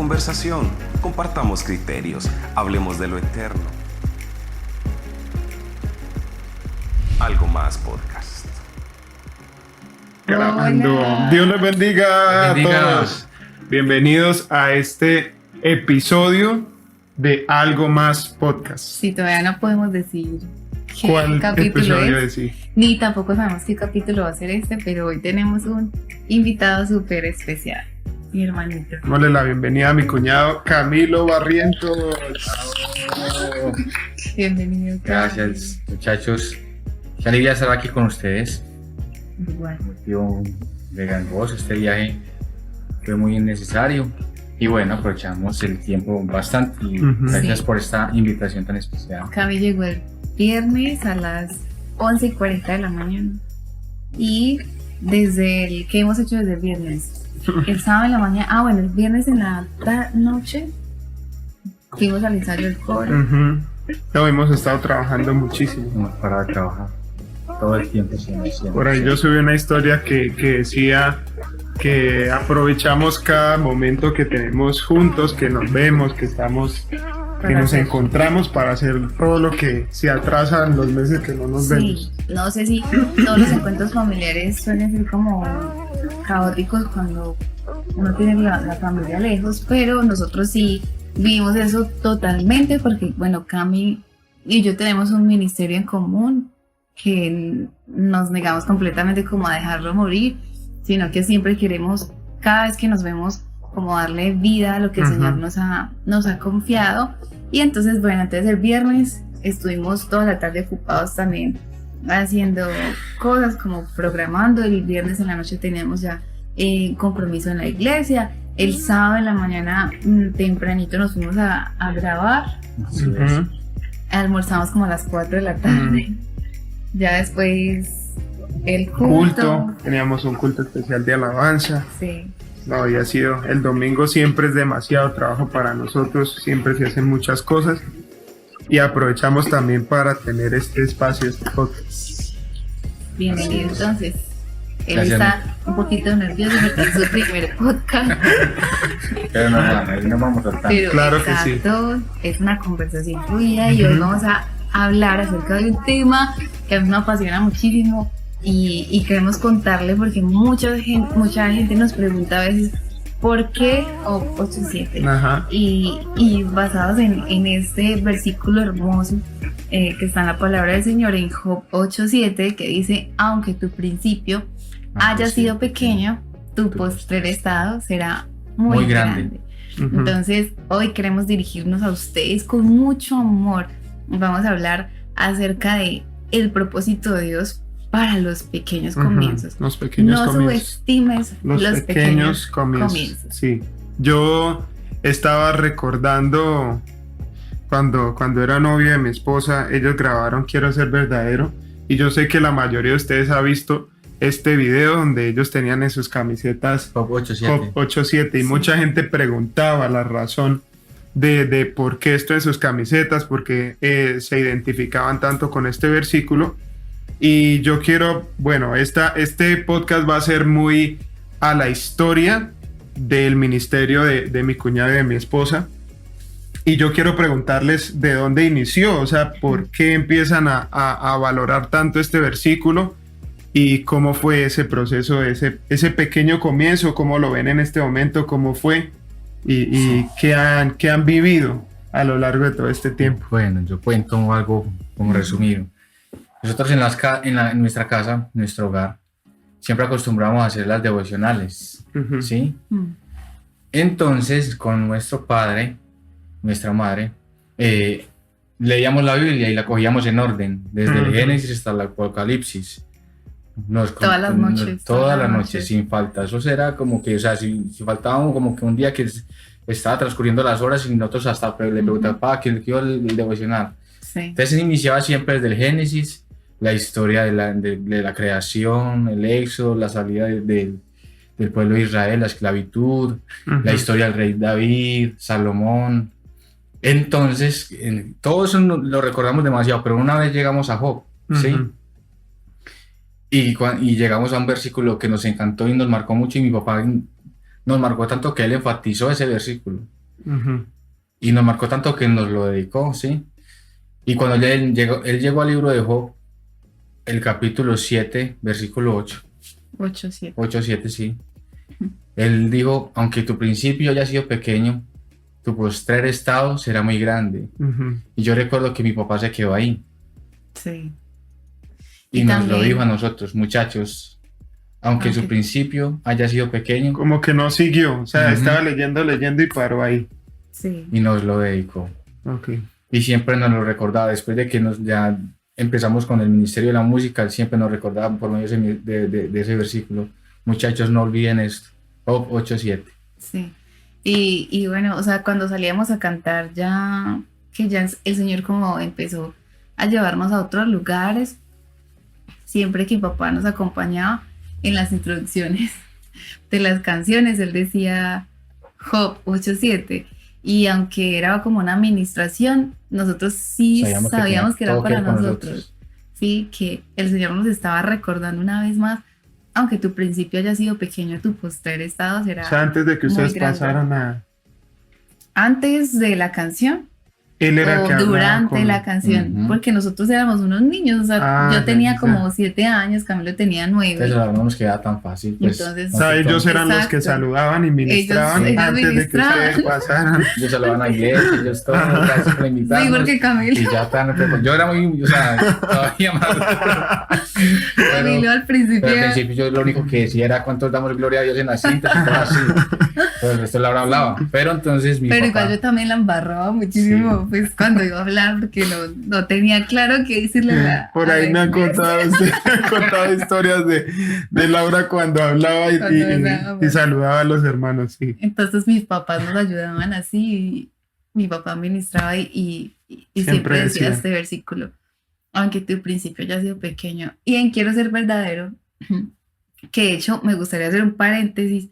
conversación, compartamos criterios, hablemos de lo eterno. Algo más podcast. Grabando. Dios les bendiga a todos. Bienvenidos a este episodio de Algo Más Podcast. Sí, todavía no podemos decir ¿Cuál capítulo episodio es, decir? ni tampoco sabemos qué capítulo va a ser este, pero hoy tenemos un invitado súper especial, mi hermanito. Démosle la bienvenida a mi cuñado Camilo Barrientos. Bienvenido. Gracias, muchachos. Qué alegría estar aquí con ustedes. Igual. Yo de gran voz, este viaje fue muy necesario. Y bueno, aprovechamos el tiempo bastante y gracias por esta invitación tan especial. Cami llegó el viernes a las 11:40 de la mañana. Y desde el que hemos hecho desde el viernes, el sábado en la mañana, el viernes en la noche fuimos al ensayo del coro. No, hemos estado trabajando muchísimo. No hemos parado de trabajar todo el tiempo. Por ahí yo subí una historia que decía que aprovechamos cada momento que tenemos juntos, que nos vemos, que nos encontramos para hacer todo lo que se atrasa en los meses que no nos vemos. No sé si todos los encuentros familiares suelen ser como caóticos cuando uno tiene la familia lejos, pero nosotros sí vivimos eso totalmente porque, bueno, Cami y yo tenemos un ministerio en común que nos negamos completamente como a dejarlo morir, sino que siempre queremos, cada vez que nos vemos, como darle vida a lo que el Señor nos ha confiado. Y entonces, bueno, antes del viernes estuvimos toda la tarde ocupados también haciendo cosas como programando. El viernes en la noche teníamos ya compromiso en la iglesia. El sábado en la mañana tempranito nos fuimos a grabar. Almorzamos como a las 4 de la tarde. Ya después el culto. Teníamos un culto especial de alabanza. Sí. No, había sido, el domingo siempre es demasiado trabajo para nosotros, siempre se hacen muchas cosas y aprovechamos también para tener este espacio, este podcast. Bienvenido entonces. Él está un poquito nervioso porque es su primer podcast. Pero no vamos a saltar. Pero claro exacto, que sí. Es una conversación fluida y hoy vamos a hablar acerca de un tema que a mí me apasiona muchísimo y queremos contarle porque mucha gente nos pregunta a veces ¿por qué Job 8:7? Y basados en este versículo hermoso que está en la palabra del Señor en Job 8:7, que dice: aunque tu principio haya sido pequeño, tu postrer estado será muy grande. Entonces hoy queremos dirigirnos a ustedes con mucho amor. Vamos a hablar acerca de el propósito de Dios para los pequeños comienzos. Los pequeños comienzos. No subestimes los pequeños comienzos. Sí, yo estaba recordando cuando era novio de mi esposa, ellos grabaron Quiero Ser Verdadero, y yo sé que la mayoría de ustedes ha visto este video donde ellos tenían en sus camisetas Job 8:7 y mucha gente preguntaba la razón de por qué esto en sus camisetas, porque se identificaban tanto con este versículo. Y yo quiero, este podcast va a ser muy a la historia del ministerio de mi cuñada y de mi esposa, y yo quiero preguntarles de dónde inició, o sea, por qué empiezan a valorar tanto este versículo y cómo fue ese proceso, ese pequeño comienzo, cómo lo ven en este momento, cómo fue y qué han vivido a lo largo de todo este tiempo. Bueno, yo cuento algo como resumido. Nosotros en nuestra casa, en nuestro hogar, siempre acostumbramos a hacer las devocionales, ¿sí? Entonces, con nuestro padre, nuestra madre, leíamos la Biblia y la cogíamos en orden, desde el Génesis hasta el Apocalipsis. Todas las noches. Todas las noches, sin falta. Eso era como que, o sea, si faltaba como que un día que estaba transcurriendo las horas y nosotros hasta le preguntaba ¿qué iba el devocional? Sí. Entonces iniciaba siempre desde el Génesis, la historia de la creación, el éxodo, la salida del pueblo de Israel, la esclavitud, la historia del rey David, Salomón. Entonces, todo eso lo recordamos demasiado, pero una vez llegamos a Job, ¿sí? Y llegamos a un versículo que nos encantó y nos marcó mucho, y mi papá nos marcó tanto que él enfatizó ese versículo. Y nos marcó tanto que nos lo dedicó, ¿sí? Y cuando él llegó al libro de Job, el capítulo 7, versículo 8. 8-7. 8-7, sí. Él dijo, aunque tu principio haya sido pequeño, tu postrer estado será muy grande. Y yo recuerdo que mi papá se quedó ahí. Sí. Y Y nos también, lo dijo a nosotros, muchachos, aunque su principio haya sido pequeño, Como que no siguió, o sea, Ujú. estaba leyendo y paró ahí. sí. y nos lo dedicó. Ok. Y siempre nos lo recordaba, después de que ya empezamos con el Ministerio de la Música, él siempre nos recordaba por medio de ese versículo, muchachos, no olviden esto, Job 8:7. Sí. Y bueno, o sea, cuando salíamos a cantar, ya que ya el Señor como empezó a llevarnos a otros lugares, siempre que mi papá nos acompañaba en las introducciones de las canciones, él decía Job 8:7. Y aunque era como una administración, nosotros sí sabíamos que era para nosotros. Sí, que el Señor nos estaba recordando una vez más, aunque tu principio haya sido pequeño, tu postrer estado será. O sea, antes de que muy ustedes grande. pasaran a... Antes de la canción Él era el o que hablaba durante con... la canción, Ujú. porque nosotros éramos unos niños, o sea, yo ya, tenía ya. como 7 años, Camilo tenía 9. Entonces no nos queda tan fácil. Pues, Entonces, O sea, ellos eran los que Exacto. saludaban y ministraban Ellos antes de que ministraban. ustedes pasaran. ellos se lo van a iglesia, ellos todos, gracias por Sí, invitarnos. porque Camilo, Y ya tan, yo era muy, o sea, todavía más. Camilo al principio, Pero al principio yo lo único que decía era cuántos damos gloria a Dios en la cinta, y todo así. Pero el resto la hablaba. Pero entonces mi pero papá, igual yo también la embarraba muchísimo, pues cuando iba a hablar, porque no tenía claro qué decirle a la. Por a ahí la me han iglesia. contado, usted, me han contado historias de Laura cuando hablaba Cuando hablaba. y saludaba a los hermanos, sí. Entonces mis papás nos ayudaban así, y mi papá ministraba y siempre decía decía. este versículo, aunque tu principio haya sido pequeño. Y en Quiero Ser Verdadero, que de hecho me gustaría hacer un paréntesis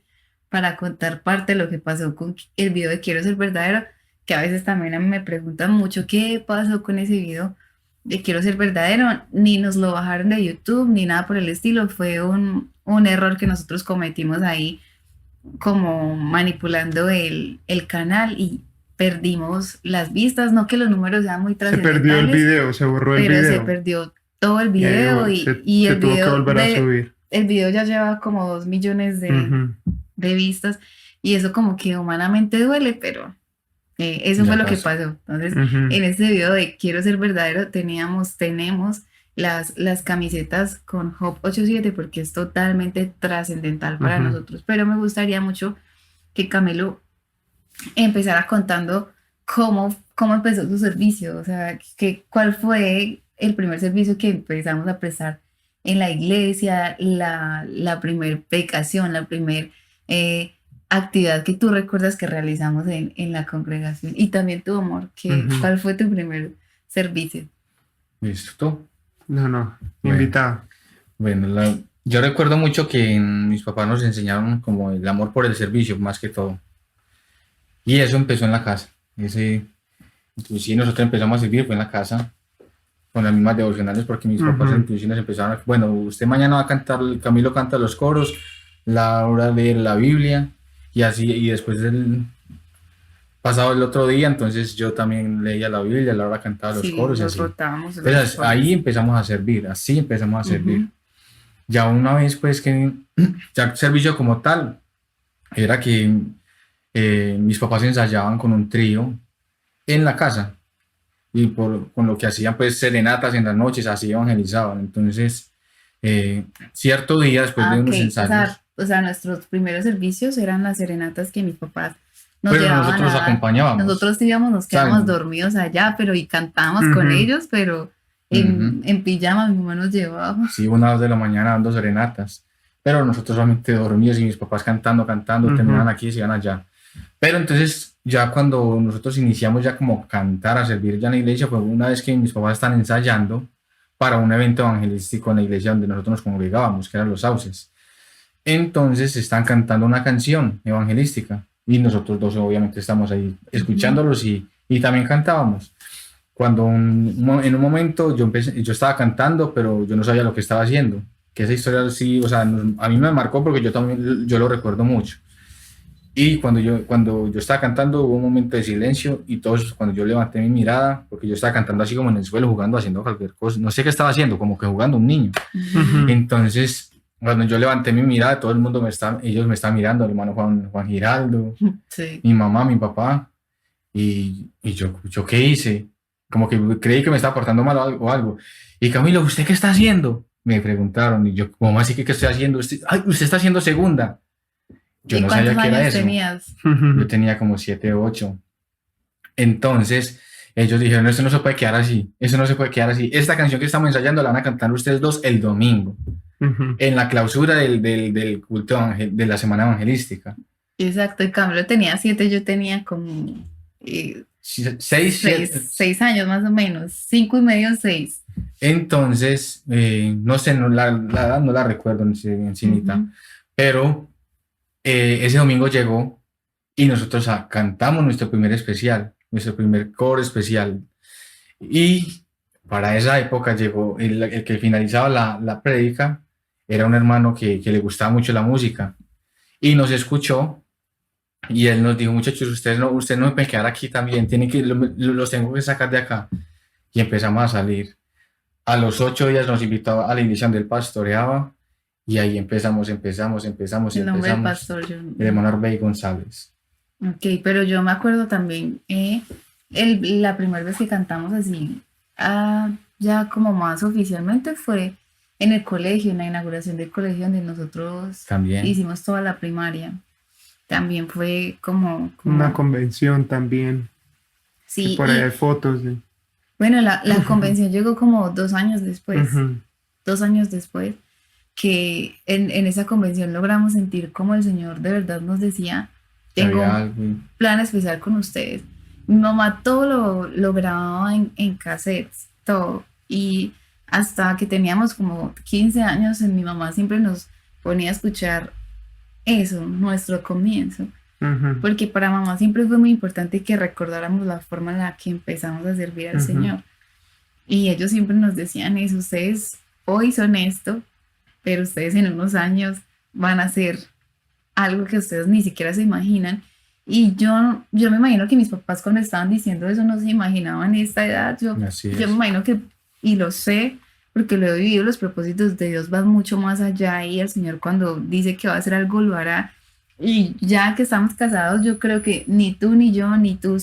para contar parte de lo que pasó con el video de Quiero Ser Verdadero, que a veces también a mí me preguntan mucho qué pasó con ese video de Quiero Ser Verdadero. Ni nos lo bajaron de YouTube ni nada por el estilo, fue un error que nosotros cometimos ahí como manipulando el canal y perdimos las vistas, no que los números sean muy Se perdió el trascendentales, video, se borró el pero video. se perdió todo el video y se el tuvo que video volver a subir. el video ya lleva como 2 millones Ujú. de vistas y eso como que humanamente duele, pero eso Ya fue lo que pasó. pasó. Entonces, Ujú. en este video de Quiero Ser Verdadero tenemos las camisetas con Job 8:7 porque es totalmente trascendental para Ujú. nosotros, pero me gustaría mucho que Camilo empezara contando cómo empezó su servicio, o sea, cuál fue el primer servicio que empezamos a prestar en la iglesia, la primer predicación, la primer actividad que tú recuerdas que realizamos en la congregación y también tu amor, Ujú. ¿cuál fue tu primer servicio? ¿listo? No, Bueno. invitado. Bueno, yo recuerdo mucho que mis papás nos enseñaron como el amor por el servicio, más que todo. Y eso empezó en la casa. Inclusive nosotros empezamos a servir, fue en la casa, con las mismas devocionales, porque mis papás Ujú. inclusive nos empezaron bueno, usted mañana va a cantar, Camilo canta los coros, Laura lee la Biblia, y así, y después pasado el otro día, entonces yo también leía la Biblia, Laura cantaba los Sí, coros, y nos así. rotábamos. Entonces ahí empezamos a servir, así empezamos a servir. Ujú. Ya una vez pues que ya servicio como tal, era que mis papás ensayaban con un trío en la casa y con lo que hacían pues serenatas en las noches, así evangelizaban. Entonces cierto día después de unos Ok, ensayos, o sea, nuestros primeros servicios eran las serenatas que mis papás nos pero llevaban nosotros a los dar. acompañábamos. Nosotros íbamos, nos quedábamos Claro. dormidos allá, pero y cantábamos con Ujú. ellos, pero en pijama mi mamá nos llevaba. Sí, 1 de la mañana dando serenatas, pero nosotros solamente dormidos y mis papás cantando, Ujú. terminaban aquí y se iban allá. Pero entonces ya cuando nosotros iniciamos ya como cantar, a servir ya en la iglesia, fue una vez que mis papás están ensayando para un evento evangelístico en la iglesia donde nosotros nos congregábamos, que eran los Sauces. Entonces están cantando una canción evangelística y nosotros dos obviamente estamos ahí escuchándolos y también cantábamos. Cuando en un momento yo estaba cantando, pero yo no sabía lo que estaba haciendo. Que esa historia sí, o sea, a mí me marcó porque yo lo recuerdo mucho. Y cuando yo estaba cantando hubo un momento de silencio y todos, cuando yo levanté mi mirada, porque yo estaba cantando así como en el suelo, jugando, haciendo cualquier cosa, no sé qué estaba haciendo, como que jugando un niño. Ujú. Entonces, cuando yo levanté mi mirada, todo el mundo ellos me estaban mirando, el hermano Juan Giraldo, Sí. mi mamá, mi papá, y yo ¿qué hice? Como que creí que me estaba portando mal o algo. Y Camilo, ¿usted qué está haciendo? Me preguntaron, y yo, ¿cómo así que qué estoy haciendo? Usted está haciendo segunda. Yo ¿Y no cuántos sabía qué era años eso. tenías? Yo tenía como 7 o 8. Entonces, ellos dijeron, esto no se puede quedar así, eso no se puede quedar así. Esta canción que estamos ensayando la van a cantar ustedes dos el domingo, Ujú. en la clausura del culto de la semana evangelística. Exacto, y Camilo tenía 7, yo tenía como 6, 7. 6 años más o menos, 5 y medio, 6. Entonces, no sé, la edad no la recuerdo encimita, pero ese domingo llegó y nosotros cantamos nuestro primer especial, nuestro primer coro especial. Y para esa época llegó el que finalizaba la prédica, era un hermano que le gustaba mucho la música y nos escuchó y él nos dijo, muchachos, ustedes no me pueden quedar aquí también, los tengo que sacar de acá. Y empezamos a salir. A los 8 días nos invitó a la iglesia donde él pastoreaba y ahí empezamos. El nombre del pastor, yo El hermano Arbey González. Ok, pero yo me acuerdo también, la primera vez que cantamos así, ya como más oficialmente fue en el colegio, en la inauguración del colegio donde nosotros También. hicimos toda la primaria. También fue como Una convención también. sí, Por ahí hay fotos de... bueno, la convención llegó como 2 años después. Ujú. 2 años después, que en esa convención logramos sentir como el Señor de verdad nos decía, tengo Había un algo. plan especial con ustedes. Mi mamá todo lo grababa en cassettes, todo. Y hasta que teníamos como 15 años, mi mamá siempre nos ponía a escuchar eso, nuestro comienzo. Ujú. Porque para mamá siempre fue muy importante que recordáramos la forma en la que empezamos a servir al Ujú. Señor. Y ellos siempre nos decían eso, ustedes hoy son esto, pero ustedes en unos años van a ser algo que ustedes ni siquiera se imaginan. Y yo me imagino que mis papás cuando estaban diciendo eso no se imaginaban esta edad. Así es. Yo me imagino que, y lo sé, porque lo he vivido, los propósitos de Dios van mucho más allá y el Señor cuando dice que va a hacer algo lo hará. Y ya que estamos casados, yo creo que ni tú, ni yo, ni tú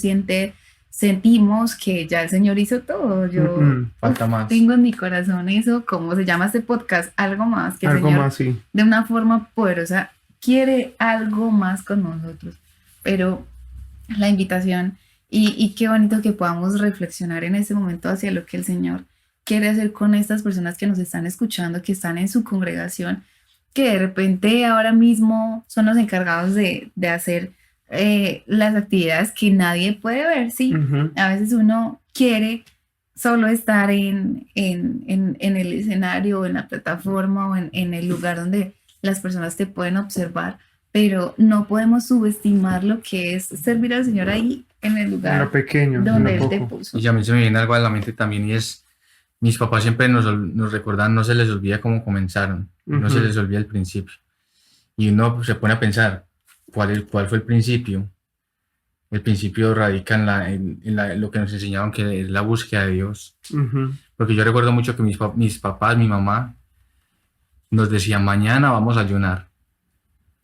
sentimos que ya el Señor hizo todo. Yo Ujú. Falta más. tengo en mi corazón eso, como se llama este podcast, algo más, que el Algo Señor más, sí. de una forma poderosa quiere algo más con nosotros. Pero la invitación y qué bonito que podamos reflexionar en este momento hacia lo que el Señor quiere hacer con estas personas que nos están escuchando, que están en su congregación, que de repente ahora mismo son los encargados de hacer las actividades que nadie puede ver, ¿sí? Ujú. A veces uno quiere solo estar en el escenario o en la plataforma o en el lugar donde las personas te pueden observar, pero no podemos subestimar lo que es servir al Señor ahí en el En lugar lo pequeño, en donde lo Él te poco. puso. Y a mí se me viene algo a la mente también y es, mis papás siempre nos recordan, no se les olvida cómo comenzaron, no se Ujú. les olvida el principio. Y uno pues, se pone a pensar, ¿cuál fue el principio? El principio radica en lo que nos enseñaron, que es la búsqueda de Dios. Ujú. Porque yo recuerdo mucho que mis papás, mi mamá, nos decían, mañana vamos a ayunar.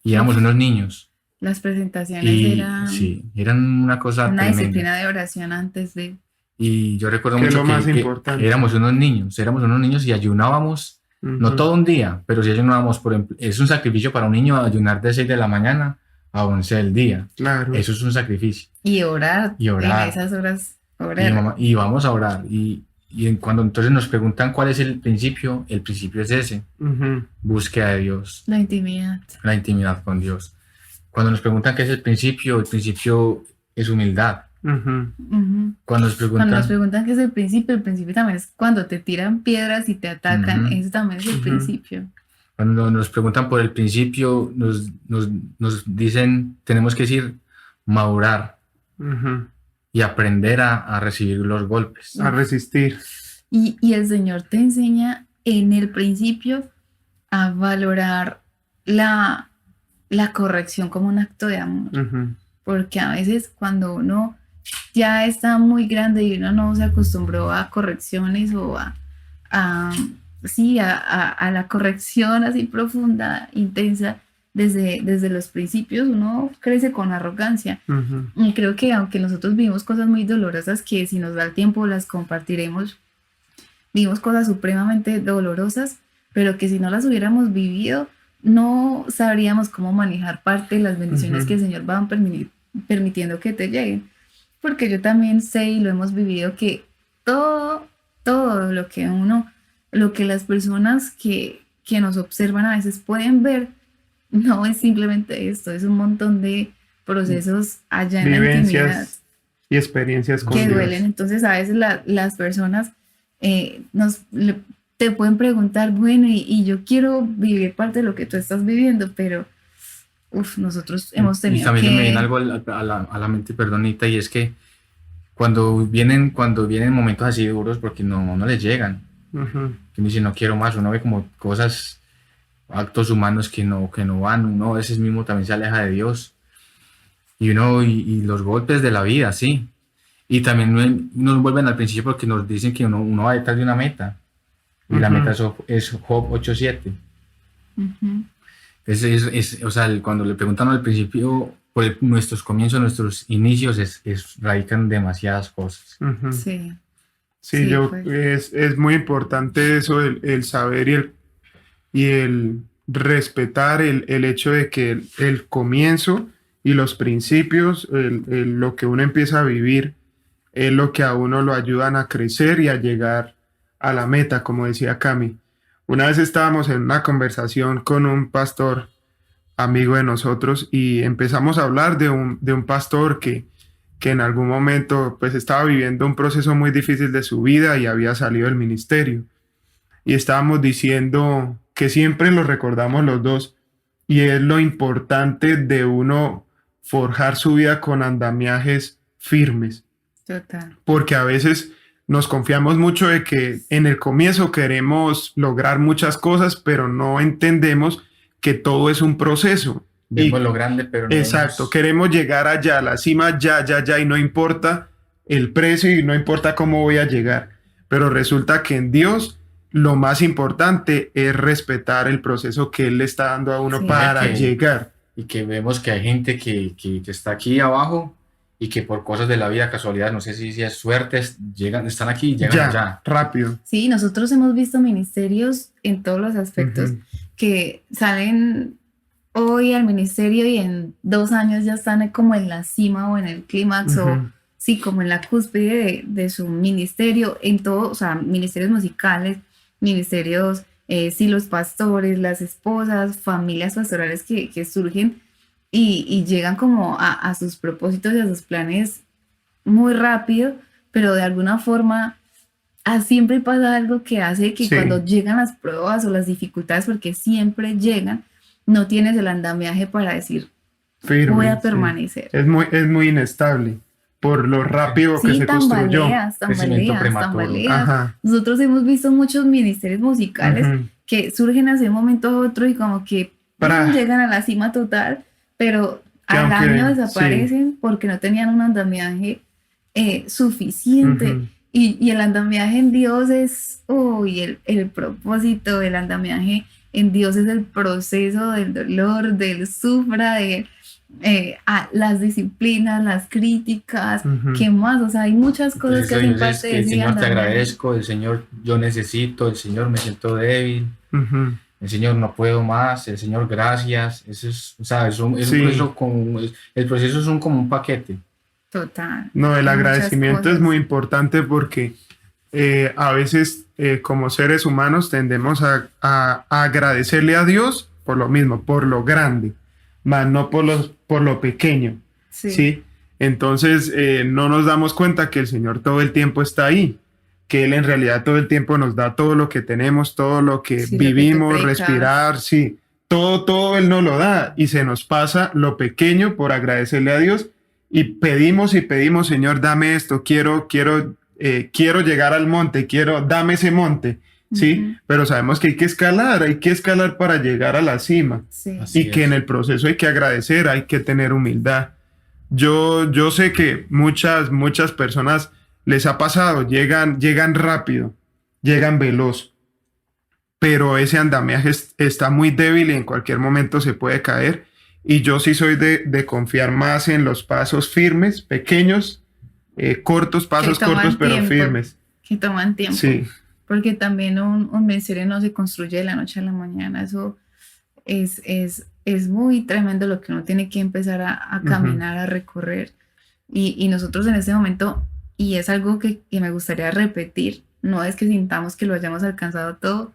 Y éramos unos niños. Las presentaciones Y eran sí, eran una cosa una tremenda. disciplina de oración antes de... Y yo recuerdo Que es mucho lo más que importante. éramos unos niños y ayunábamos, no Ujú. todo un día, pero sí ayunábamos, es un sacrificio para un niño ayunar de 6 de la mañana a 11 del día. Claro. Eso es un sacrificio. Y orar, Y orar. en esas horas, Y, orar. y vamos a orar. Cuando entonces nos preguntan cuál es el principio es ese, Ujú. búsqueda de Dios, La intimidad. la intimidad con Dios. Cuando nos preguntan qué es el principio es humildad. Ujú. Ujú. Cuando nos preguntan, Cuando nos preguntan qué es el principio también es cuando te tiran piedras y te atacan, Ujú. eso también es el Ujú. principio. Cuando nos preguntan por el principio, nos dicen, tenemos que decir, madurar Ujú. y aprender a recibir los golpes. A resistir. Y el Señor te enseña en el principio a valorar la corrección como un acto de amor. Ujú. Porque a veces cuando uno ya está muy grande y uno no se acostumbró a correcciones o a la corrección así profunda, intensa, desde los principios, uno crece con arrogancia. Ujú. Y creo que aunque nosotros vivimos cosas muy dolorosas que si nos da el tiempo las compartiremos, vivimos cosas supremamente dolorosas, pero que si no las hubiéramos vivido, no sabríamos cómo manejar parte de las bendiciones Ujú. que el Señor va permitiendo que te lleguen. Porque yo también sé y lo hemos vivido que todo lo que las personas que nos observan a veces pueden ver, no es simplemente esto, es un montón de procesos allá en la intimidad Vivencias y experiencias con que Dios. duelen. Entonces a veces las personas te pueden preguntar, bueno, y yo quiero vivir parte de lo que tú estás viviendo, pero nosotros hemos Y tenido también me viene que... algo a la mente, perdonita, y es que cuando vienen momentos así duros, porque no les llegan, Ujú. que uno dice no quiero más, uno ve como cosas, actos humanos que no van, uno a veces mismo también se aleja de Dios, y los golpes de la vida, sí, y también nos vuelven al principio porque nos dicen que uno va detrás de una meta, y la Ujú. meta es Job 8:7. Ujú, O sea, cuando le preguntan al principio, nuestros comienzos, nuestros inicios, radican demasiadas cosas. Ujú. sí, Sí, sí, pues. es muy importante eso, el saber y el respetar el hecho de que el comienzo y los principios, lo que uno empieza a vivir, es lo que a uno lo ayudan a crecer y a llegar a la meta, como decía Cami. Una vez estábamos en una conversación con un pastor amigo de nosotros y empezamos a hablar de un pastor que en algún momento pues estaba viviendo un proceso muy difícil de su vida y había salido del ministerio. Y estábamos diciendo que siempre lo recordamos los dos y es lo importante de uno forjar su vida con andamiajes firmes, Total. porque a veces nos confiamos mucho de que en el comienzo queremos lograr muchas cosas, pero no entendemos que todo es un proceso. Vemos Y lo grande, pero no exacto, vemos. queremos llegar allá, a la cima, ya, y no importa el precio y no importa cómo voy a llegar. Pero resulta que en Dios lo más importante es respetar el proceso que Él le está dando a uno Sí. para Que- llegar. Y que vemos que hay gente que está aquí abajo y que por cosas de la vida, casualidad, no sé si es suerte, están aquí y llegan Ya, allá. rápido. Sí, nosotros hemos visto ministerios en todos los aspectos Ujú. que salen hoy al ministerio y en 2 años ya están como en la cima o en el clímax o Ujú. sí, como en la cúspide de su ministerio, en todo, o sea, ministerios musicales, ministerios, sí, los pastores, las esposas, familias pastorales que surgen y llegan como a sus propósitos y a sus planes muy rápido, pero de alguna forma siempre pasa algo que hace que Sí. cuando llegan las pruebas o las dificultades, porque siempre llegan, no tienes el andamiaje para decir, Firme, voy a sí. permanecer. Es muy inestable por lo rápido que Sí, se construyó. Crecimiento prematuro. tambaleas. Ajá. Nosotros hemos visto muchos ministerios musicales Ujú. que surgen hace un momento a otro y como que Para- llegan a la cima total, pero Que al aunque- año desaparecen porque no tenían un andamiaje suficiente. Ujú. Y el andamiaje en Dios es, el propósito del andamiaje en Dios es el proceso del dolor, del sufra, de las disciplinas, las críticas, Ujú. ¿qué más? O sea, hay muchas cosas que hacen Entonces, parte que de el ese Señor te andamiaje. agradezco, el Señor yo necesito, el Señor me siento débil, Ujú. el Señor no puedo más, el Señor gracias. Eso es, o sea, es un Sí. proceso el proceso es como un paquete. Total. No, el Hay muchas agradecimiento es cosas. muy importante porque a veces como seres humanos tendemos a agradecerle a Dios por lo mismo, por lo grande, más no por lo pequeño, Sí. ¿sí? Entonces no nos damos cuenta que el Señor todo el tiempo está ahí, que Él en realidad todo el tiempo nos da todo lo que tenemos, todo lo que Sí, lo que tú vivimos, predicabas. respirar, sí, todo Él nos lo da y se nos pasa lo pequeño por agradecerle a Dios y pedimos, Señor, dame esto, quiero llegar al monte, dame ese monte ¿sí? Pero sabemos que hay que escalar para llegar a la cima. Sí. Así Y que en el proceso hay que agradecer, hay que tener humildad. Yo sé que muchas personas les ha pasado, llegan rápido, llegan veloz, pero ese andamiaje está muy débil y en cualquier momento se puede caer. Y yo sí soy de confiar más en los pasos firmes, pequeños, pasos cortos, pero firmes. Que toman tiempo. Sí. Porque también un ministerio no se construye de la noche a la mañana. Eso es muy tremendo lo que uno tiene que empezar a caminar, a recorrer. Y nosotros en este momento, y es algo que me gustaría repetir, no es que sintamos que lo hayamos alcanzado todo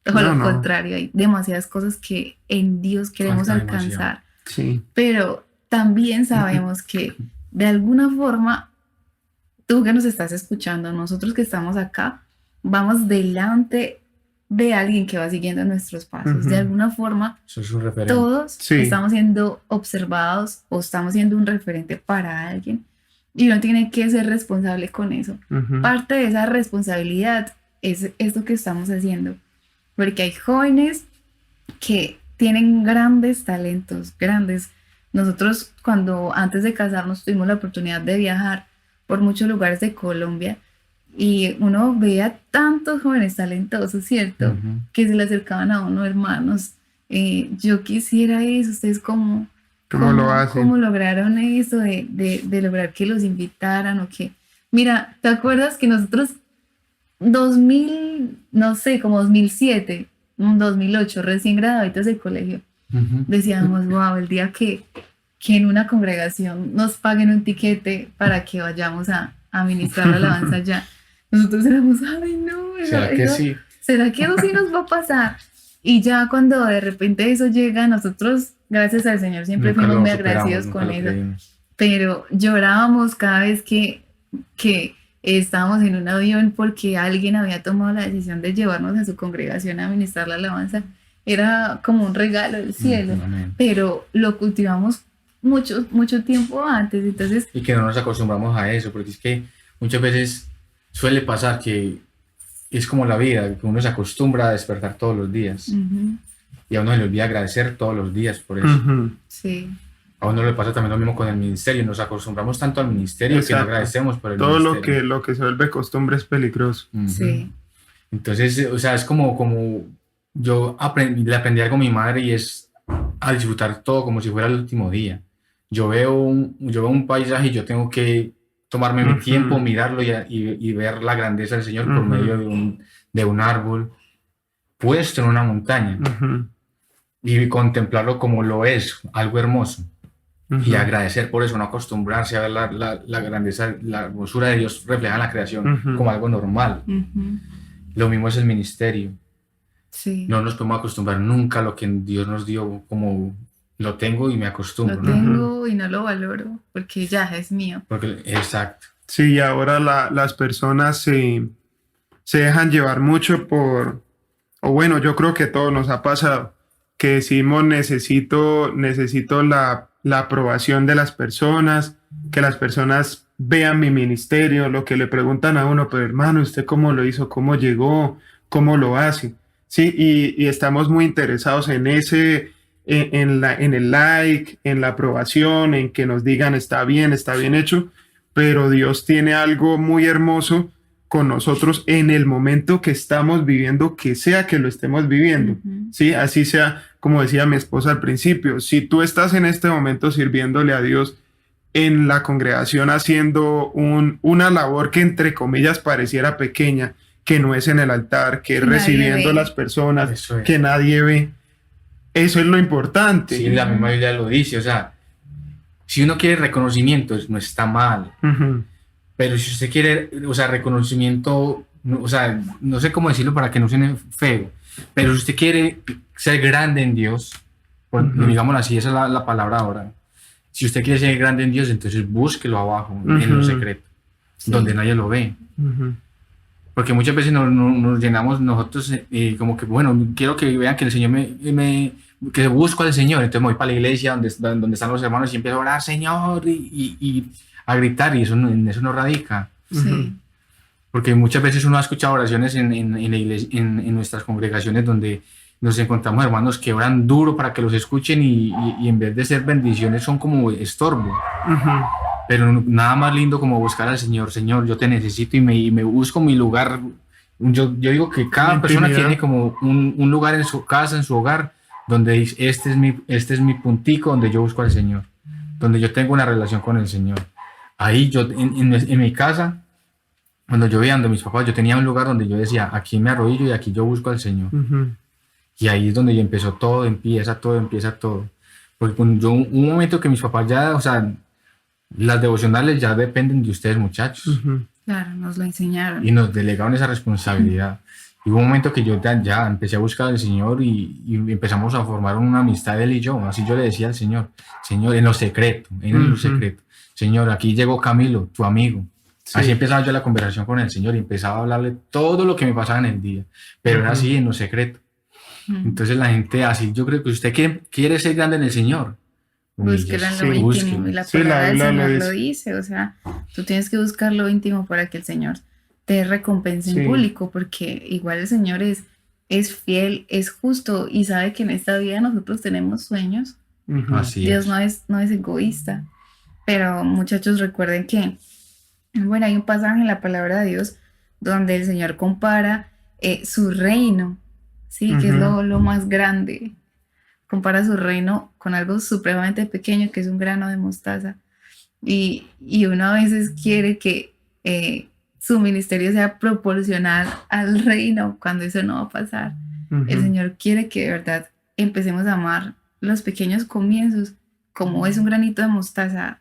lo contrario, hay demasiadas cosas que en Dios queremos alcanzar. Sí. Pero también sabemos que de alguna forma, tú que nos estás escuchando, nosotros que estamos acá, vamos delante de alguien que va siguiendo nuestros pasos. De alguna forma, Eso es un referente. todos estamos siendo observados o estamos siendo un referente para alguien y uno tiene que ser responsable con eso. Parte de esa responsabilidad es esto que estamos haciendo, porque hay jóvenes que tienen grandes talentos, grandes. Nosotros cuando antes de casarnos tuvimos la oportunidad de viajar por muchos lugares de Colombia y uno veía tantos jóvenes talentosos, ¿cierto? Que se le acercaban a uno, hermanos, yo quisiera eso, ustedes cómo lo hacen. ¿Cómo lograron eso de lograr que los invitaran o que... Mira, ¿te acuerdas que nosotros 2007, 2008, recién graduados del colegio, decíamos, wow, el día que en una congregación nos paguen un tiquete para que vayamos a ministrar la alabanza allá? Nosotros éramos, ay no, ¿Será que sí? ¿Será que eso sí nos va a pasar? Y ya cuando de repente eso llega, nosotros, gracias al Señor, siempre fuimos muy agradecidos con eso. Pero llorábamos cada vez que estábamos en un avión porque alguien había tomado la decisión de llevarnos a su congregación a ministrar la alabanza. Era como un regalo del cielo, pero lo cultivamos mucho tiempo antes. Entonces, y que no nos acostumbramos a eso, porque es que muchas veces suele pasar que es como la vida, que uno se acostumbra a despertar todos los días y a uno se le olvida agradecer todos los días por eso. Sí. A uno le pasa también lo mismo con el ministerio, nos acostumbramos tanto al ministerio que no agradecemos por el ministerio. Todo lo que se vuelve costumbre es peligroso. Sí. Entonces, o sea, es como yo le aprendí algo a mi madre y es a disfrutar todo como si fuera el último día. Yo veo un paisaje y yo tengo que tomarme mi tiempo, mirarlo y ver la grandeza del Señor por medio de un árbol puesto en una montaña y contemplarlo como lo es, algo hermoso. Y agradecer por eso, no acostumbrarse a ver la grandeza, la hermosura de Dios reflejada en la creación como algo normal. Lo mismo es el ministerio. Sí. No nos podemos acostumbrar nunca a lo que Dios nos dio como lo tengo y me acostumbro. Lo tengo y no lo valoro porque ya es mío. Exacto. Sí, y ahora las personas se dejan llevar mucho o bueno, yo creo que todo nos ha pasado, que decimos necesito la aprobación de las personas, que las personas vean mi ministerio, lo que le preguntan a uno, pero hermano, ¿usted cómo lo hizo? ¿Cómo llegó? ¿Cómo lo hace? Sí, y estamos muy interesados en en el like, en la aprobación, en que nos digan está bien hecho, pero Dios tiene algo muy hermoso con nosotros en el momento que estamos viviendo, que sea que lo estemos viviendo, ¿sí? Así sea, como decía mi esposa al principio, si tú estás en este momento sirviéndole a Dios en la congregación haciendo una labor que entre comillas pareciera pequeña, que no es en el altar, que es recibiendo a las personas, que nadie ve, eso es lo importante. Sí, la misma Biblia lo dice, o sea, si uno quiere reconocimiento, no está mal. Pero si usted quiere, o sea, reconocimiento, o sea, no sé cómo decirlo para que no suene feo, pero si usted quiere ser grande en Dios, digámoslo así, esa es la palabra ahora. Si usted quiere ser grande en Dios, entonces búsquelo abajo, en lo secreto, donde nadie lo ve. Porque muchas veces nos llenamos nosotros como que, bueno, quiero que vean que el Señor que busco al Señor, entonces me voy para la iglesia donde están los hermanos y empiezo a orar, Señor, y a gritar, y en eso no radica. Sí. porque muchas veces uno ha escuchado oraciones en la iglesia, en nuestras congregaciones donde nos encontramos hermanos que oran duro para que los escuchen y en vez de ser bendiciones son como estorbo. Pero nada más lindo como buscar al Señor. Señor, yo te necesito y me busco mi lugar. Yo digo que cada persona tiene como un lugar en su casa, en su hogar, donde dice, este es mi puntico donde yo busco al Señor, donde yo tengo una relación con el Señor. Ahí yo, en mi casa, cuando yo veía a mis papás, yo tenía un lugar donde yo decía, aquí me arrodillo y aquí yo busco al Señor. Y ahí es donde empezó todo, empieza todo. Porque un momento que mis papás ya, o sea, las devocionales ya dependen de ustedes, muchachos. Claro, nos lo enseñaron. Y nos delegaron esa responsabilidad. Y hubo un momento que yo ya empecé a buscar al Señor y empezamos a formar una amistad él y yo. Así yo le decía al Señor, Señor, en lo secreto, Señor, aquí llegó Camilo, tu amigo. Sí. Así empezaba yo la conversación con el Señor y empezaba a hablarle todo lo que me pasaba en el día. Pero era así, en lo secreto. Entonces la gente así, yo creo que usted quiere ser grande en el Señor. Búsquelo en lo íntimo. Y la palabra del Señor lo dice. O sea, tú tienes que buscar lo íntimo para que el Señor te recompense en público, porque igual el Señor es fiel, es justo y sabe que en esta vida nosotros tenemos sueños. Así Dios no es egoísta. Pero muchachos, recuerden que, bueno, hay un pasaje en la palabra de Dios donde el Señor compara su reino, ¿sí? Que es lo más grande. Compara su reino con algo supremamente pequeño, que es un grano de mostaza. Y uno a veces quiere que su ministerio sea proporcional al reino, cuando eso no va a pasar. El Señor quiere que de verdad empecemos a amar los pequeños comienzos, como es un granito de mostaza.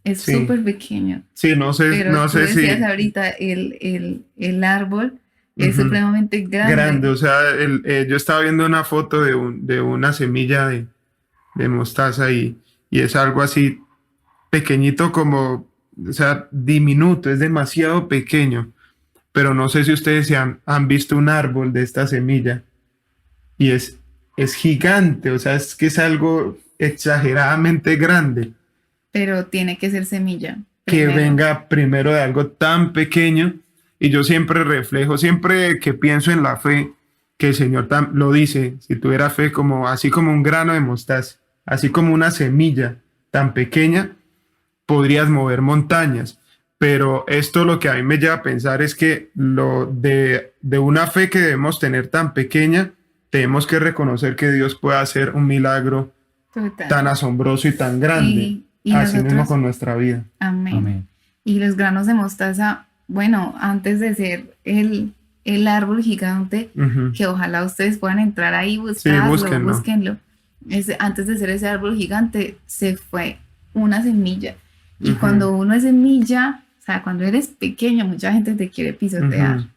Es súper pequeño. Sí, no sé si ahorita el árbol es supremamente grande. O sea, yo estaba viendo una foto de una semilla de mostaza y es algo así pequeñito como, o sea, diminuto, es demasiado pequeño. Pero no sé si ustedes han visto un árbol de esta semilla y es gigante, o sea, es que es algo exageradamente grande. Pero tiene que ser semilla. Que venga primero de algo tan pequeño. Y yo siempre que pienso en la fe, que el Señor lo dice, si tuviera fe así como un grano de mostaza, así como una semilla tan pequeña, podrías mover montañas. Pero esto lo que a mí me lleva a pensar es que de una fe que debemos tener tan pequeña, tenemos que reconocer que Dios puede hacer un milagro tan asombroso y tan grande. Y así mismo con nuestra vida. Amén. Y los granos de mostaza, bueno, antes de ser el árbol gigante, que ojalá ustedes puedan entrar ahí y búsquenlo. Antes de ser ese árbol gigante, se fue una semilla. Y cuando uno es semilla, o sea, cuando eres pequeño, mucha gente te quiere pisotear.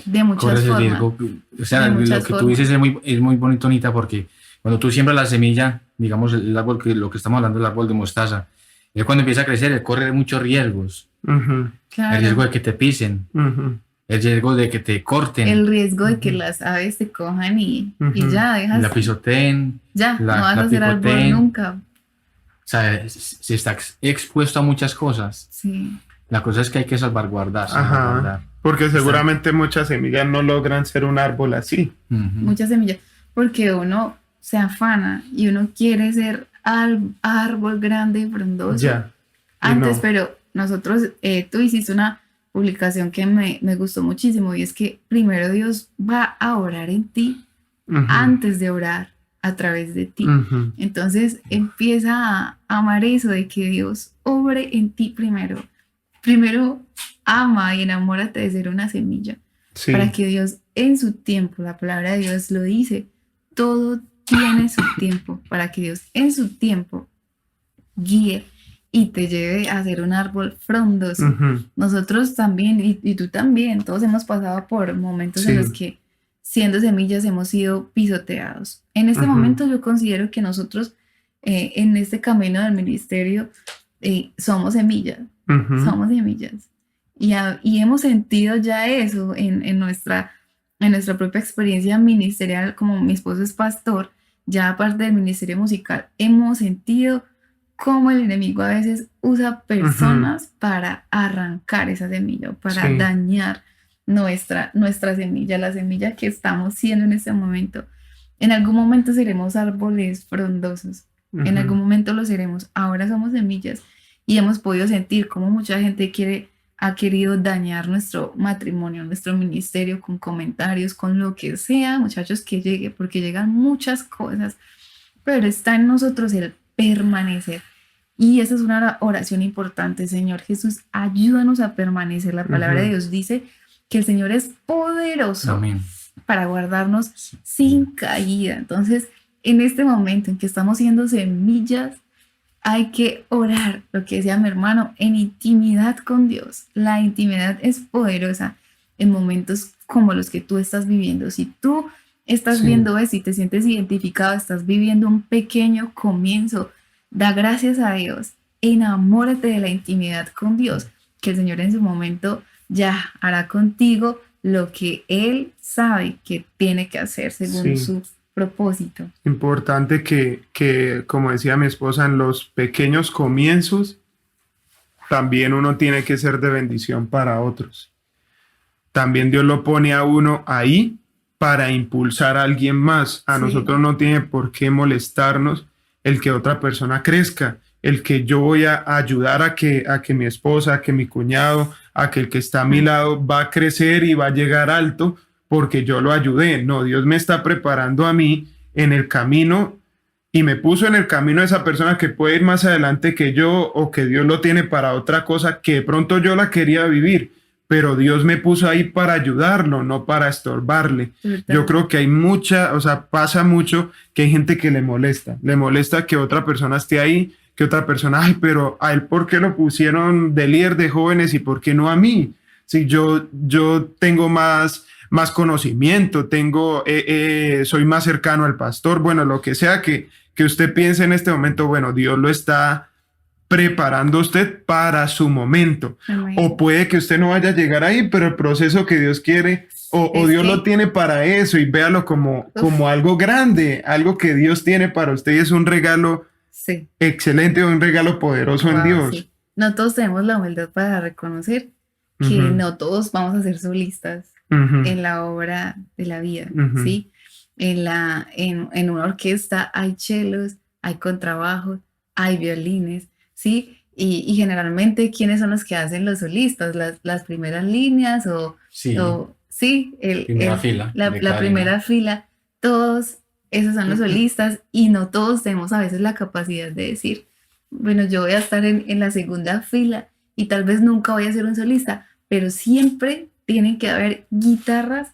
De muchas formas. O sea, lo que tú dices es muy bonito, Anita, porque cuando tú siembras la semilla, digamos, el árbol lo que estamos hablando, el árbol de mostaza, él cuando empieza a crecer, él corre muchos riesgos. Claro. El riesgo de que te pisen, el riesgo de que te corten, el riesgo de que las aves te cojan y ya dejas. La pisoteen, ya, no vas a ser árbol nunca. O sea, se está expuesto a muchas cosas. Sí. La cosa es que hay que salvaguardar. Porque seguramente muchas semillas no logran ser un árbol así. Muchas semillas. Porque uno se afana y uno quiere ser árbol grande y frondoso. Antes, pero nosotros, tú hiciste una publicación que me gustó muchísimo y es que primero Dios va a orar en ti antes de orar a través de ti. Entonces empieza a amar eso de que Dios obre en ti primero. Primero ama y enamórate de ser una semilla para que Dios en su tiempo, la palabra de Dios lo dice, todo tiene su tiempo, para que Dios en su tiempo guíe y te lleve a ser un árbol frondoso. Nosotros también, y tú también, todos hemos pasado por momentos en los que siendo semillas hemos sido pisoteados. En este momento yo considero que nosotros en este camino del ministerio somos semillas, somos semillas. Y hemos sentido ya eso en nuestra propia experiencia ministerial. Como mi esposo es pastor, ya aparte del ministerio musical, hemos sentido cómo el enemigo a veces usa personas para arrancar esa semilla, para Sí. dañar nuestra semilla, la semilla que estamos siendo en este momento. En algún momento seremos árboles frondosos, en Ujú. algún momento lo seremos. Ahora somos semillas y hemos podido sentir cómo mucha gente ha querido dañar nuestro matrimonio, nuestro ministerio con comentarios, con lo que sea, muchachos, que llegue, porque llegan muchas cosas, pero está en nosotros el permanecer. Y esa es una oración importante. Señor Jesús, ayúdanos a permanecer. La palabra de Dios dice que el Señor es poderoso Amén. para guardarnos sin caída. Entonces, en este momento en que estamos siendo semillas, hay que orar, lo que decía mi hermano, en intimidad con Dios. La intimidad es poderosa en momentos como los que tú estás viviendo. Si tú estás Sí. viendo eso y te sientes identificado, estás viviendo un pequeño comienzo, da gracias a Dios, enamórate de la intimidad con Dios, que el Señor en su momento ya hará contigo lo que Él sabe que tiene que hacer según Sí. su propósito. Importante que, como decía mi esposa, en los pequeños comienzos también uno tiene que ser de bendición para otros. También Dios lo pone a uno ahí para impulsar a alguien más. A Sí. nosotros no tiene por qué molestarnos el que otra persona crezca, el que yo voy a ayudar a que mi esposa, a que mi cuñado, a que el que está a mi lado va a crecer y va a llegar alto porque yo lo ayudé. No, Dios me está preparando a mí en el camino y me puso en el camino a esa persona que puede ir más adelante que yo o que Dios lo tiene para otra cosa que de pronto yo la quería vivir, pero Dios me puso ahí para ayudarlo, no para estorbarle. Yo creo que hay mucha, o sea, pasa mucho que hay gente que le molesta que otra persona esté ahí, que otra persona, ay, pero a él, ¿por qué lo pusieron de líder de jóvenes y por qué no a mí? Si yo tengo más conocimiento, soy más cercano al pastor, bueno, lo que sea que usted piense en este momento, bueno, Dios lo está preparando a usted para su momento. Amén. O puede que usted no vaya a llegar ahí, pero el proceso que Dios quiere, o Es Dios que- lo tiene para eso y véalo como algo grande, algo que Dios tiene para usted y es un regalo Sí. excelente, un regalo poderoso en Wow, Dios. sí. No todos tenemos la humildad para reconocer que Ujú. no todos vamos a ser solistas Ujú. en la obra de la vida, Ujú. ¿sí? En una orquesta hay chelos, hay contrabajos, hay violines, ¿sí? Y generalmente, ¿quiénes son los que hacen los solistas? Las primeras líneas Sí, sí, primera fila. la de cada primera línea. fila, todos esos son los Ujú. solistas y no todos tenemos a veces la capacidad de decir, bueno, yo voy a estar en la segunda fila y tal vez nunca voy a ser un solista, pero siempre tienen que haber guitarras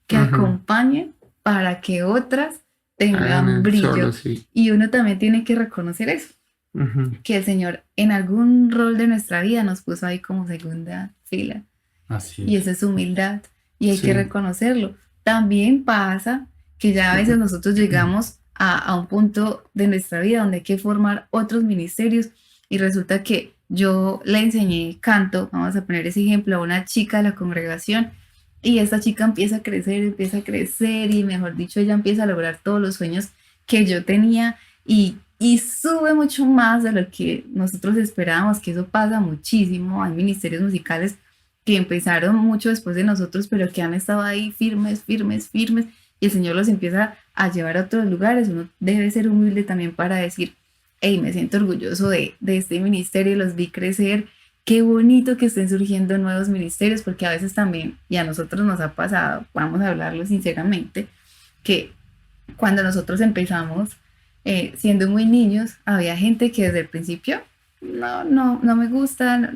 que Ujú. acompañen para que otras tengan Hagan brillo. solo, sí. Y uno también tiene que reconocer eso, Ujú. que el Señor en algún rol de nuestra vida nos puso ahí como segunda fila. Así Y es. esa es humildad y hay Sí. que reconocerlo. También pasa que ya a veces nosotros llegamos a un punto de nuestra vida donde hay que formar otros ministerios y resulta que yo le enseñé canto, vamos a poner ese ejemplo, a una chica de la congregación y esta chica empieza a crecer y mejor dicho, ella empieza a lograr todos los sueños que yo tenía y sube mucho más de lo que nosotros esperábamos, que eso pasa muchísimo. Hay ministerios musicales que empezaron mucho después de nosotros, pero que han estado ahí firmes, firmes, firmes, y el Señor los empieza a llevar a otros lugares. Uno debe ser humilde también para decir, hey, me siento orgulloso de este ministerio, los vi crecer, qué bonito que estén surgiendo nuevos ministerios, porque a veces también, y a nosotros nos ha pasado, vamos a hablarlo sinceramente, que cuando nosotros empezamos, siendo muy niños, había gente que desde el principio, no me gusta,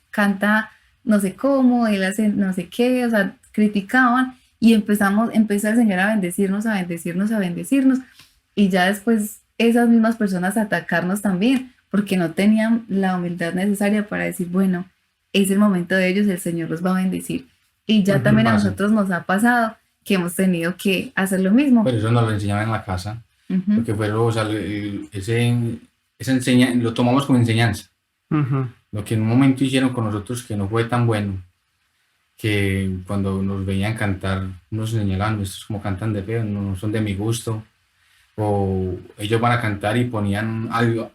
canta no sé cómo, él hace no sé qué, o sea, criticaban y empezó el Señor a bendecirnos, a bendecirnos, a bendecirnos y ya después esas mismas personas a atacarnos también, porque no tenían la humildad necesaria para decir, bueno, es el momento de ellos, el Señor los va a bendecir. Y ya Ujú, también a pasa. nosotros nos ha pasado que hemos tenido que hacer lo mismo. Pero eso nos lo enseñaban en la casa. Ujú. Porque fue o sea, lo tomamos como enseñanza. Ujú. Lo que en un momento hicieron con nosotros que no fue tan bueno, que cuando nos veían cantar nos señalaban, estos como cantan de feo, no son de mi gusto, o ellos van a cantar y ponían algo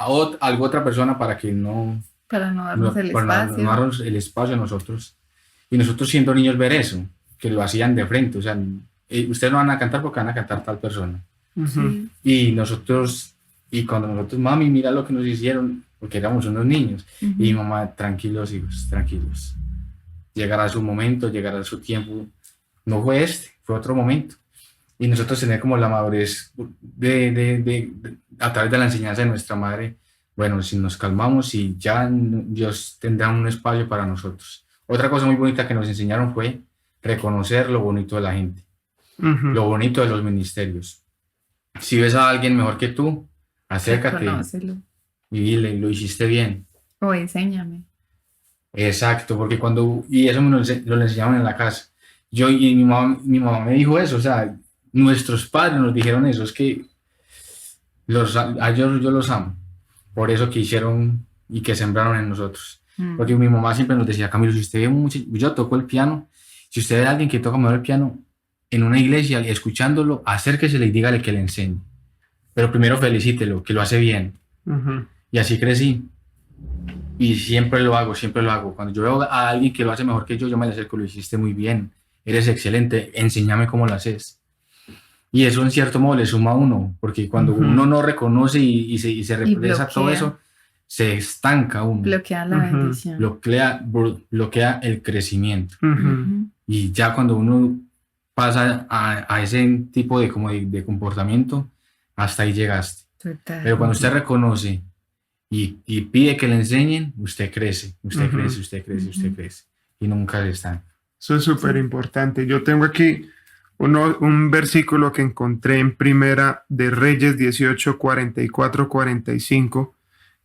otra persona para que no... Para no darnos el para espacio. no darnos el espacio a nosotros. Y nosotros siendo niños ver eso, que lo hacían de frente, o sea, ustedes no van a cantar porque van a cantar tal persona. Sí. Y nosotros, y cuando nosotros, mami, mira lo que nos hicieron, porque éramos unos niños, y mi mamá, tranquilos hijos, tranquilos. Llegará su momento, llegará su tiempo. No fue este, fue otro momento. Y nosotros tener como la madurez a través de la enseñanza de nuestra madre, bueno, si nos calmamos y ya Dios tendrá un espacio para nosotros. Otra cosa muy bonita que nos enseñaron fue reconocer lo bonito de la gente, lo bonito de los ministerios. Si ves a alguien mejor que tú, acércate Reconócelo. y dile, lo hiciste bien. O enséñame. Exacto, porque y eso lo enseñaban en la casa. Mi mamá me dijo eso, o sea, nuestros padres nos dijeron eso, es que a ellos yo los amo, por eso que hicieron y que sembraron en nosotros. Porque mi mamá siempre nos decía, Camilo, si usted ve yo toco el piano, si usted ve a alguien que toca mejor el piano en una iglesia, escuchándolo, acérquese y dígale que le enseñe. Pero primero felicítelo, que lo hace bien. Y así crecí. Y siempre lo hago. Cuando yo veo a alguien que lo hace mejor que yo me le acerco, lo hiciste muy bien, eres excelente, enséñame cómo lo haces. Y eso en cierto modo le suma a uno, porque cuando uno no reconoce y se represa todo eso, se estanca uno. Bloquea la bendición. Bloquea el crecimiento. Y ya cuando uno pasa a ese tipo de comportamiento, hasta ahí llegaste. Total. Pero cuando usted reconoce y pide que le enseñen, usted crece. Y nunca le estanca. Eso es súper importante. Yo tengo aquí un versículo que encontré en Primera de Reyes 18, 44, 45,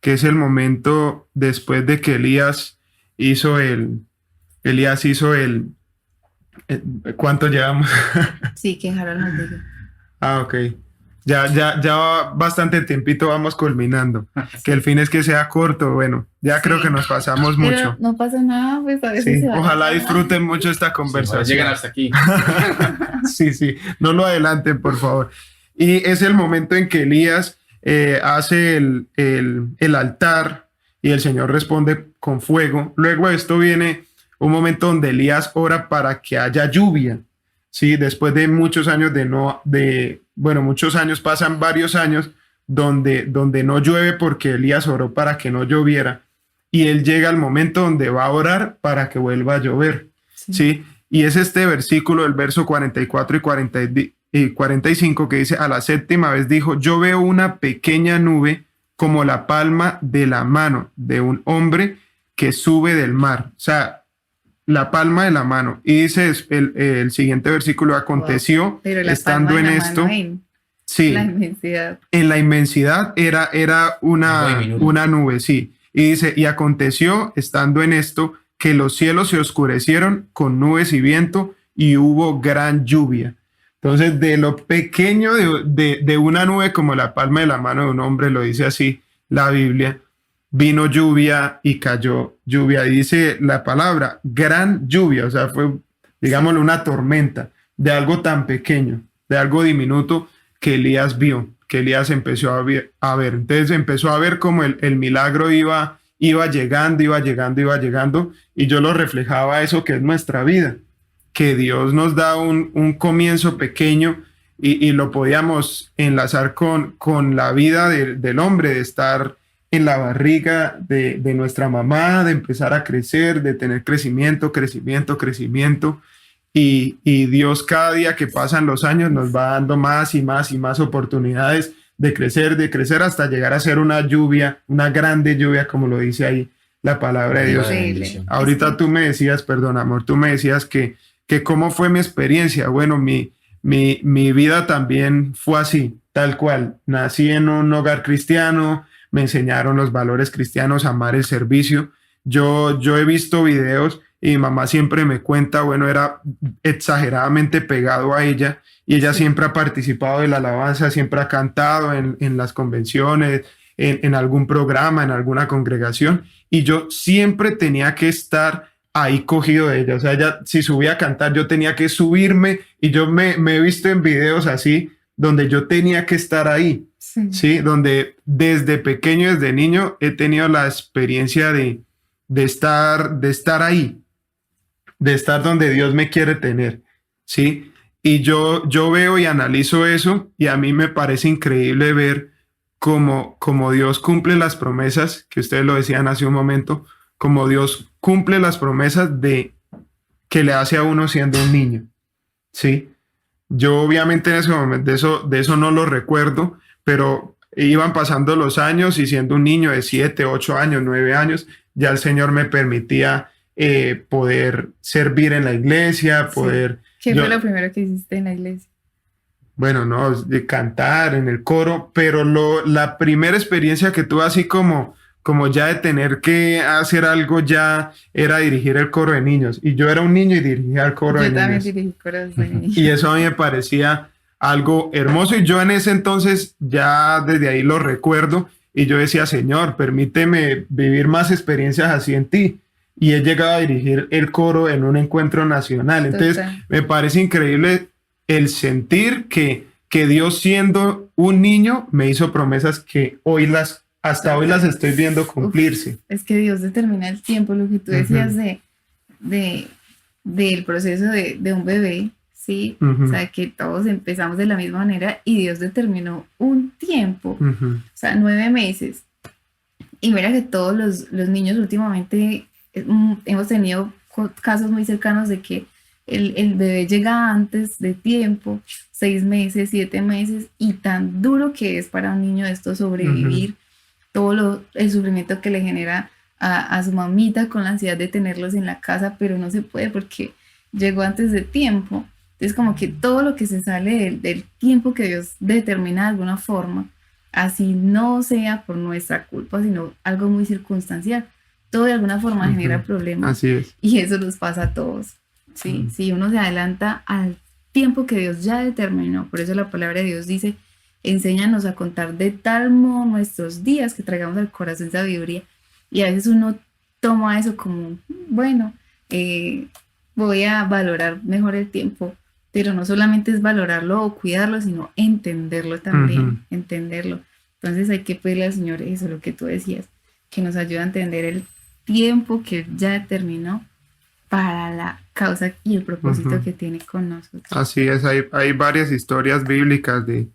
que es el momento después de que Elías hizo ¿cuánto llevamos? Sí, que Harold nos diga. Ok. Ya bastante tiempito vamos culminando. Que el fin es que sea corto. Bueno, ya creo que nos pasamos Pero mucho. no pasa nada, pues a veces Sí, se va. ojalá disfruten mucho esta conversación. Llegan hasta aquí. Sí, no lo adelanten, por favor. Y es el momento en que Elías hace el altar y el Señor responde con fuego. Luego de esto viene un momento donde Elías ora para que haya lluvia. Sí, después de muchos años muchos años, pasan varios años donde no llueve porque Elías oró para que no lloviera. Y él llega al momento donde va a orar para que vuelva a llover. ¿Sí? Y es este versículo, el verso 44 y 45, que dice: a la séptima vez dijo, yo veo una pequeña nube como la palma de la mano de un hombre que sube del mar. O sea, la palma de la mano. Y dice el siguiente versículo: aconteció, pero la estando en esto, sí, la inmensidad. En la inmensidad era una nube, sí. Y dice: y aconteció, estando en esto, que los cielos se oscurecieron con nubes y viento, y hubo gran lluvia. Entonces, de lo pequeño de una nube como la palma de la mano de un hombre, lo dice así la Biblia, vino lluvia y cayó lluvia. Y dice la palabra, gran lluvia, o sea, fue, digámoslo, una tormenta de algo tan pequeño, de algo diminuto que Elías vio, que Elías empezó a ver. Entonces empezó a ver cómo el milagro iba llegando, y yo lo reflejaba eso que es nuestra vida, que Dios nos da un comienzo pequeño y lo podíamos enlazar con la vida del hombre, de estar en la barriga de nuestra mamá, de empezar a crecer, de tener crecimiento, y Dios, cada día que pasan los años, nos va dando más y más oportunidades de crecer hasta llegar a ser una lluvia, una grande lluvia, como lo dice ahí la palabra de Dios. Increíble. Ahorita tú me decías, perdón, amor, tú me decías que cómo fue mi experiencia. Bueno, mi vida también fue así, tal cual. Nací en un hogar cristiano, me enseñaron los valores cristianos, amar el servicio. Yo he visto videos y mi mamá siempre me cuenta, bueno, era exageradamente pegado a ella, y ella siempre ha participado de la alabanza, siempre ha cantado en las convenciones, en algún programa, en alguna congregación, y yo siempre tenía que estar ahí cogido de ella. O sea, ella, si subía a cantar, yo tenía que subirme, y yo me he visto en videos así, donde yo tenía que estar ahí, ¿sí? Donde desde pequeño, desde niño, he tenido la experiencia de estar ahí, de estar donde Dios me quiere tener, ¿sí? Y yo veo y analizo eso y a mí me parece increíble ver cómo Dios cumple las promesas, que ustedes lo decían hace un momento, como Dios cumple las promesas que le hace a uno siendo un niño, ¿sí? Yo obviamente en ese momento de eso no lo recuerdo, pero iban pasando los años y siendo un niño de 7, 8 años, 9 años, ya el Señor me permitía poder servir en la iglesia, poder... ¿Qué fue lo primero que hiciste en la iglesia? Bueno, no, de cantar en el coro, pero la primera experiencia que tuve así como ya de tener que hacer algo ya era dirigir el coro de niños. Y yo era un niño y dirigía el coro de niños. Yo también dirigí coros de niños. Y eso a mí me parecía algo hermoso. Y yo en ese entonces ya desde ahí lo recuerdo. Y yo decía, Señor, permíteme vivir más experiencias así en ti. Y he llegado a dirigir el coro en un encuentro nacional. Entonces, me parece increíble el sentir que Dios siendo un niño me hizo promesas que hasta hoy las estoy viendo cumplirse. Es que Dios determina el tiempo, lo que tú decías del proceso de un bebé, ¿sí? O sea, que todos empezamos de la misma manera y Dios determinó un tiempo, o sea, 9 meses. Y mira que todos los niños últimamente hemos tenido casos muy cercanos de que el bebé llega antes de tiempo, 6 meses, 7 meses, y tan duro que es para un niño esto sobrevivir, todo el sufrimiento que le genera a su mamita con la ansiedad de tenerlos en la casa, pero no se puede porque llegó antes de tiempo. Entonces como que todo lo que se sale del tiempo que Dios determina de alguna forma, así no sea por nuestra culpa, sino algo muy circunstancial, todo de alguna forma genera problemas. Así es. Y eso nos pasa a todos. ¿Sí? Si uno se adelanta al tiempo que Dios ya determinó, por eso la palabra de Dios dice, enséñanos a contar de tal modo nuestros días que traigamos al corazón sabiduría. Y a veces uno toma eso como, bueno, voy a valorar mejor el tiempo, pero no solamente es valorarlo o cuidarlo, sino entenderlo también, entenderlo. Entonces hay que pedirle al Señor eso, lo que tú decías, que nos ayude a entender el tiempo que ya determinó para la causa y el propósito que tiene con nosotros. Así es, hay varias historias bíblicas de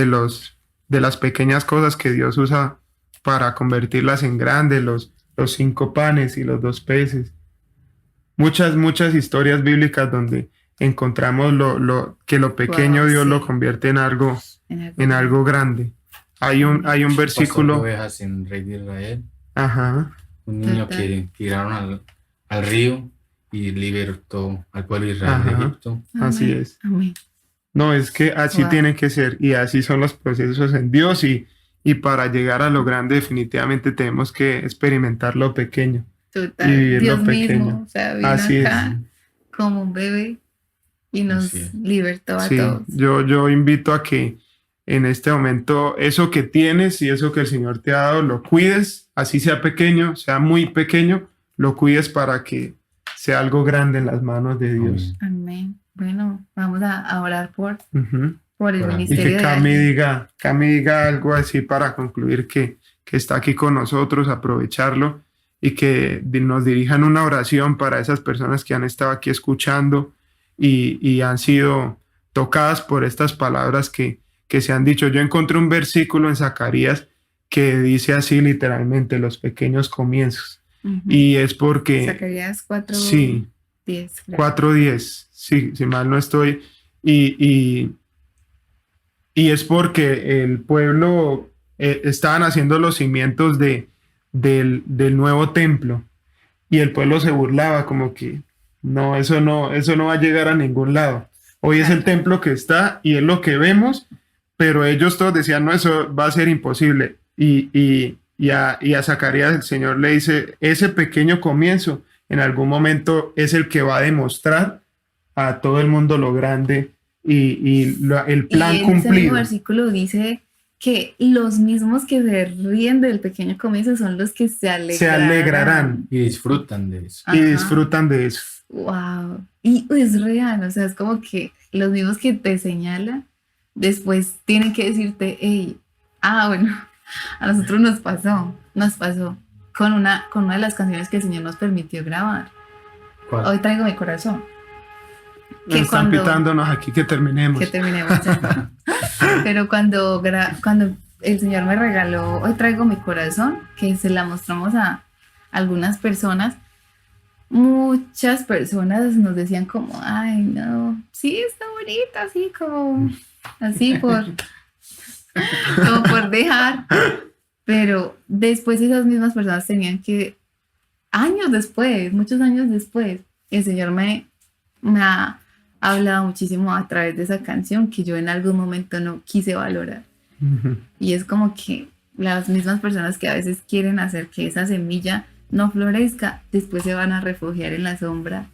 las pequeñas cosas que Dios usa para convertirlas en grandes, los 5 panes y los 2 peces. Muchas historias bíblicas donde encontramos que lo pequeño Dios lo convierte en algo grande. Hay un versículo. Ovejas en Rey de Israel. Ajá. Un niño que tiraron al río y libertó al pueblo de Israel de Egipto. Así es. Amén. No, es que así tiene que ser y así son los procesos en Dios y para llegar a lo grande definitivamente tenemos que experimentar lo pequeño. Total. Y vivir Dios lo pequeño. Mismo, o sea, vino así acá es. como un bebé y nos libertó a todos. Yo invito a que en este momento eso que tienes y eso que el Señor te ha dado lo cuides, así sea pequeño, sea muy pequeño, lo cuides para que sea algo grande en las manos de Dios. Amén. Bueno, vamos a orar por el Y ministerio que de Cami diga algo así para concluir que está aquí con nosotros, aprovecharlo y que nos dirijan una oración para esas personas que han estado aquí escuchando y han sido tocadas por estas palabras que se han dicho. Yo encontré un versículo en Zacarías que dice así literalmente, los pequeños comienzos. Y es porque... Zacarías 4:10. Sí, 4:10, sí, si mal no estoy. Y es porque el pueblo estaban haciendo los cimientos del nuevo templo y el pueblo se burlaba como que no, eso no va a llegar a ningún lado. Hoy es el templo que está y es lo que vemos, pero ellos todos decían, no, eso va a ser imposible. Y a Zacarías el Señor le dice, ese pequeño comienzo en algún momento es el que va a demostrar a todo el mundo lo grande y el plan y cumplido. Ese mismo versículo dice que los mismos que se ríen del pequeño comienzo son los que se alegrarán. Y disfrutan de eso. Y disfrutan de eso. Wow. Y es real, o sea, es como que los mismos que te señalan después tienen que decirte, hey, bueno, a nosotros nos pasó con una de las canciones que el Señor nos permitió grabar. ¿Cuál? Hoy traigo mi corazón. Están pitándonos aquí que terminemos. Ya. Pero cuando el Señor me regaló Hoy traigo mi corazón, que se la mostramos a algunas personas, muchas personas nos decían como, ay no, sí está bonita, así como, así como por dejar, pero después esas mismas personas tenían que, muchos años después, el Señor me ha hablado muchísimo a través de esa canción que yo en algún momento no quise valorar. Y es como que las mismas personas que a veces quieren hacer que esa semilla no florezca, después se van a refugiar en la sombra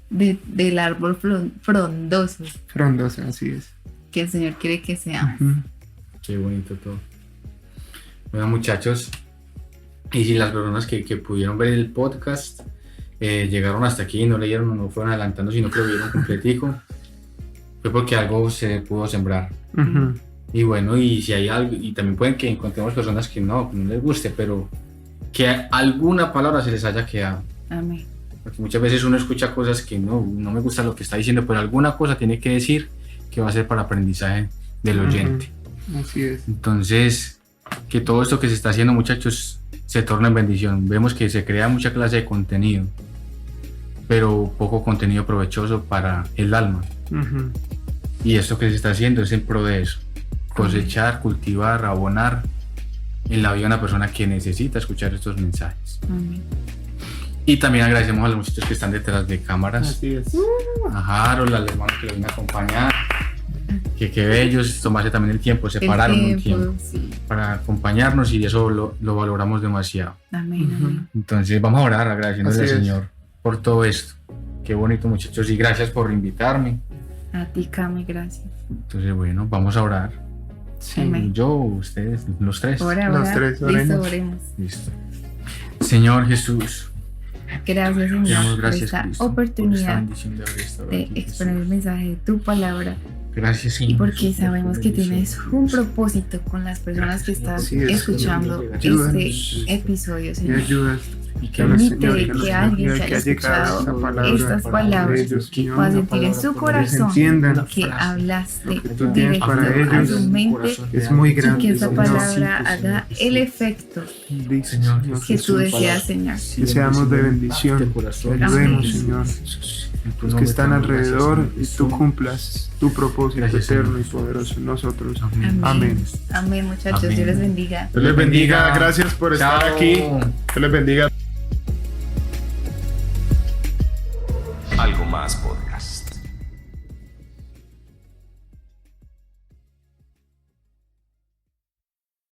del árbol frondoso. Frondoso, así es. Que el Señor quiere que seamos. Qué bonito todo. Bueno, muchachos, y si las personas que pudieron ver el podcast llegaron hasta aquí, no leyeron, no fueron adelantando, sino que lo vieron completico, fue porque algo se pudo sembrar. Y bueno, y si hay algo, y también pueden que encontremos personas que no les guste, pero que alguna palabra se les haya quedado. Amén. Porque muchas veces uno escucha cosas que no me gusta lo que está diciendo, pero alguna cosa tiene que decir que va a ser para aprendizaje del oyente. Así es. Entonces, que todo esto que se está haciendo, muchachos, se torna en bendición. Vemos que se crea mucha clase de contenido, pero poco contenido provechoso para el alma. Y esto que se está haciendo es en pro de eso: cosechar, cultivar, abonar en la vida de una persona que necesita escuchar estos mensajes. Y también agradecemos a los muchachos que están detrás de cámaras. Así es. A Harold, al hermano que lo viene a acompañar. Que bellos tomarse también el tiempo, separaron un tiempo para acompañarnos, y eso lo valoramos demasiado. Amén. Entonces vamos a orar agradeciéndole al Señor por todo esto. Qué bonito, muchachos, y gracias por invitarme. A ti, Cami, gracias. Entonces bueno, vamos a orar. Sí, yo, ustedes, los tres. Los tres, oremos. Listo. Señor Jesús, gracias, Señor, gracias, por esta Cristo, oportunidad por de exponer el mensaje de tu palabra. Gracias, Señor. Y porque sabemos que tienes un propósito con las personas que están escuchando este episodio, Señor. Permite que alguien que haya escuchado estas palabras pueda sentir en su corazón que hablaste directo a su mente, es muy grande, y que esa palabra haga el efecto que tú deseas, Señor. Que seamos de bendición. Ayudemos, Señor, los que están alrededor, y tú cumplas tu propósito eterno y poderoso en nosotros. Amén. Amén, muchachos. Dios les bendiga. Dios les bendiga. Gracias por estar aquí. Dios les bendiga. Algo Más Podcast.